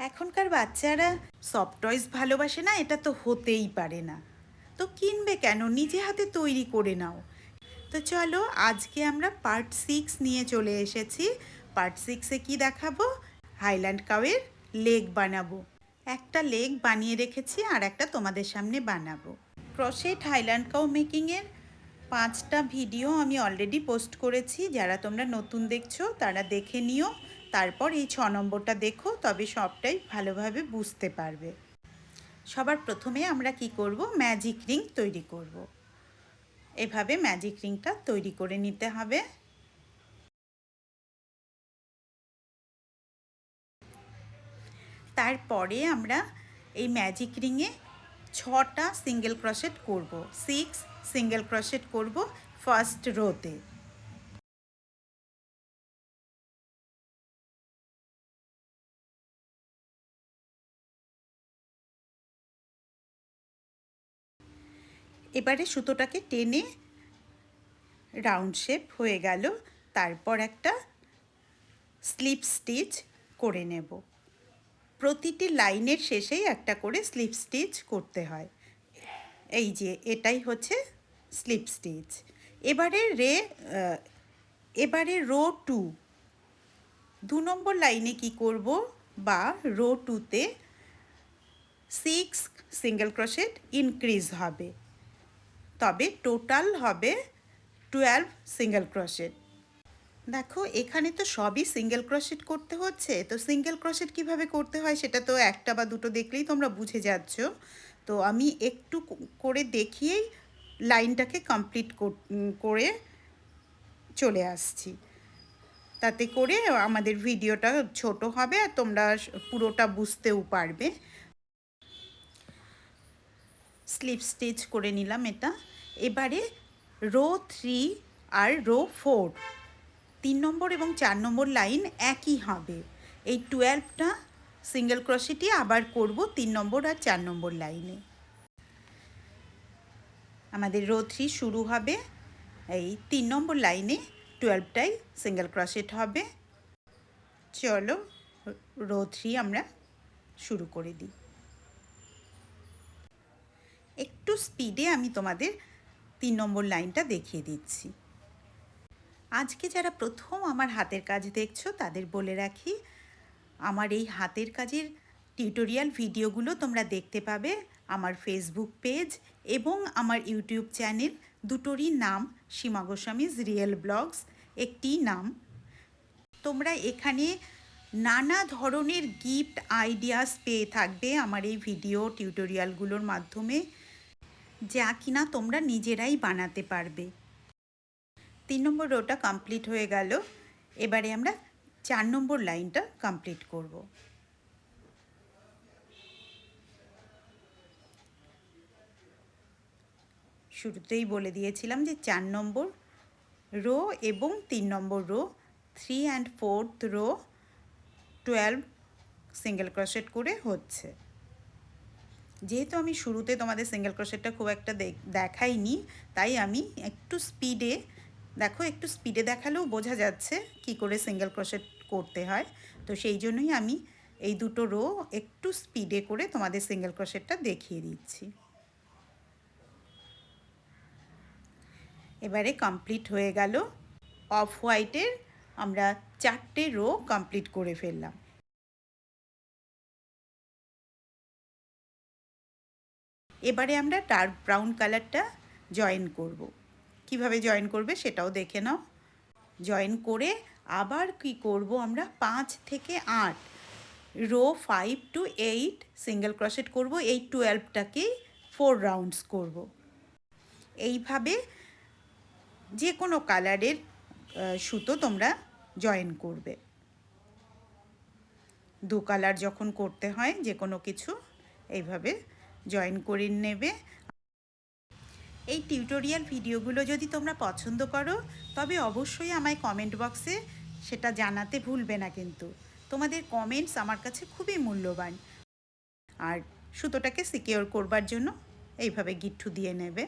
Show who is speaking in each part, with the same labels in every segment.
Speaker 1: এখনকার বাচ্চারা soft toys ভালোবাসে না, এটা তো হতেই পারে না। তো কিনবে কেন, নিজে হাতে তৈরি করে নাও। তো চলো, আজকে আমরা পার্ট 6 নিয়ে চলে এসেছি। পার্ট 6-এ কী দেখাবো? হাইল্যান্ড কাউয়ের লেগ বানাবো। একটা লেগ বানিয়ে রেখেছি আর একটা তোমাদের সামনে বানাবো। ক্রোশেট হাইল্যান্ড কাউ মেকিংয়ের 5টা ভিডিও আমি অলরেডি পোস্ট করেছি। যারা তোমরা নতুন দেখছো তারা দেখে নিও, তারপর এই 6 নম্বরটা দেখো, তবে সবটাই ভালোভাবে বুঝতে পারবে। সবার প্রথমে আমরা কি করব, ম্যাজিক রিং তৈরি করব। এভাবে ম্যাজিক রিংটা তৈরি করে নিতে হবে। তারপরে আমরা এই ম্যাজিক রিংয়ে 6টা সিঙ্গেল ক্রোশেট করব, 6 সিঙ্গেল ক্রোশেট করব ফার্স্ট রোতে। এবারে সুতোটাকে টেনে রাউন্ড শেপ হয়ে গেল, তারপর একটা স্লিপ স্টিচ করে নেব। প্রতিটি লাইনের শেষেই একটা করে স্লিপ স্টিচ করতে হয়। এই যে এটাই হচ্ছে স্লিপ স্টিচ। এবারে রো 2 নম্বর লাইনে কি করব, বা রো 2-তে 6 সিঙ্গেল ক্রোশেট ইনক্রিজ হবে, তবে টোটাল হবে 12 সিঙ্গেল ক্রোশেট। দেখো, এখানে তো সবই সিঙ্গেল ক্রোশেট করতে হচ্ছে। তো সিঙ্গেল ক্রোশেট কিভাবে করতে হয় সেটা তো একটা বা দুটো দেখলেই তোমরা বুঝে যাচ্ছ। তো আমি একটু করে দেখিয়েই লাইনটাকে কমপ্লিট করে চলে আসছি। তাতে করে আমাদের ভিডিওটা ছোট হবে আর তোমরা পুরোটা বুঝতেও পারবে। স্লিপ স্টিচ করে নিলাম এটা। এবারে রো 3 আর রো 4, 3 নম্বর এবং 4 নম্বর লাইন একই হবে। এই 12টা সিঙ্গেল ক্রোশেটই আবার করব 3 নম্বর আর 4 নম্বর লাইনে। আমাদের রো 3 শুরু হবে, এই 3 নম্বর লাইনে 12টাই সিঙ্গেল ক্রোশেট হবে। চলো, রো 3 আমরা শুরু করে দিই। একটু স্পিডে আমি তোমাদের 3 নম্বর লাইনটা দেখিয়ে দিচ্ছি। আজকে যারা প্রথম আমার হাতের কাজ দেখছো তাদের বলে রাখি, আমার এই হাতের কাজের টিউটোরিয়াল ভিডিওগুলো তোমরা দেখতে পাবে আমার ফেসবুক পেজ এবং আমার ইউটিউব চ্যানেল, দুটোরই নাম সীমা গোস্বামীজ রিয়েল ব্লগস একটি নাম। তোমরা এখানে নানা ধরনের গিফট আইডিয়াস পেয়ে থাকবে আমার এই ভিডিও টিউটোরিয়ালগুলোর মাধ্যমে, যা কিনা তোমরা নিজেরাই বানাতে পারবে। 3 নম্বর রোটা কমপ্লিট হয়ে গেল। এবারে আমরা 4 নম্বর লাইনটা কমপ্লিট করব। শুরুতেই বলে দিয়েছিলাম যে 4 নম্বর রো এবং 3 নম্বর row, 3 and 4th row 12 single crochet করে হচ্ছে। যেহেতু আমি শুরুতে তোমাদের সিঙ্গেল ক্রোশেটটা খুব একটা দেখাইনি, তাই আমি একটু স্পিডে, দেখো একটু স্পিডে দেখালেও বোঝা যাচ্ছে কি করে সিঙ্গেল ক্রোশেট করতে হয়। তো সেই জন্যই আমি এই দুটো রো একটু স্পিডে করে তোমাদের সিঙ্গেল ক্রোশেটটা দেখিয়ে দিচ্ছি। এবারে কমপ্লিট হয়ে গেল। অফ হোয়াইটের আমরা 4টে রো কমপ্লিট করে ফেললাম। এবারে আমরা ডার্ক ব্রাউন কালারটা জয়েন করব। কিভাবে জয়েন করবে সেটাও দেখে নাও। জয়েন করে আবার কি করব, আমরা 5 থেকে 8 রো 5 to 8 সিঙ্গেল ক্রোশেট করব। এই 12টাকেই 4 রাউন্ডস করব। এইভাবে যে কোনো কালারের সুতো তোমরা জয়েন করবে। 2 কালার যখন করতে হয় যে কোনো কিছু, এইভাবে জয়েন করে নেবে। এই টিউটোরিয়াল ভিডিওগুলো যদি তোমরা পছন্দ করো তবে অবশ্যই আমায় কমেন্ট বক্সে সেটা জানাতে ভুলবে না। কিন্তু তোমাদের কমেন্টস আমার কাছে খুবই মূল্যবান। আর সুতোটাকে সিকিওর করবার জন্য এইভাবে গিট্টু দিয়ে নেবে।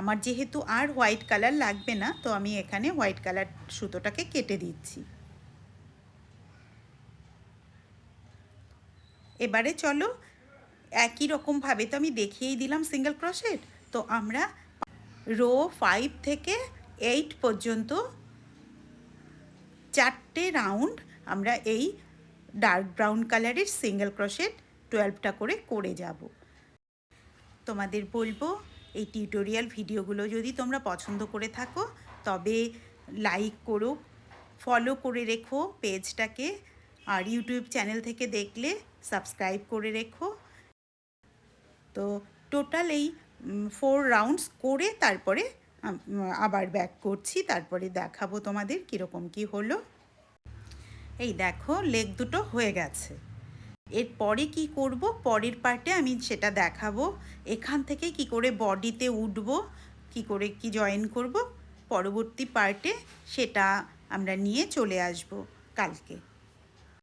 Speaker 1: আমার যেহেতু আর হোয়াইট কালার লাগবে না, তো আমি এখানে হোয়াইট কালার সুতোটাকে কেটে দিচ্ছি। এবারে চলো একই রকমভাবে তো আমি দেখিয়েই দিলাম সিঙ্গেল ক্রোশেট, তো আমরা রো 5 থেকে 8 পর্যন্ত 4টে রাউন্ড আমরা এই ডার্ক ব্রাউন কালারের সিঙ্গেল ক্রোশেট 12টা করে যাব। তোমাদের বলবো এই টিউটোরিয়াল ভিডিওগুলো যদি তোমরা পছন্দ করে থাকো তবে লাইক করো, ফলো করে রেখো পেজটাকে, আর ইউটিউব চ্যানেল থেকে দেখলে সাবস্ক্রাইব করে রেখো। তো টোটাল এই 4 রাউন্ডস করে তারপরে আবার ব্যাক করছি, তারপরে দেখাবো তোমাদের কীরকম কী হলো। এই দেখো লেগ দুটো হয়ে গেছে। এরপরে কি করব পরের পার্টে আমি সেটা দেখাবো। এখান থেকে কি করে বডিতে উঠবো, কি করে কি জয়েন করব পরবর্তী পার্টে সেটা আমরা নিয়ে চলে আসব কালকে।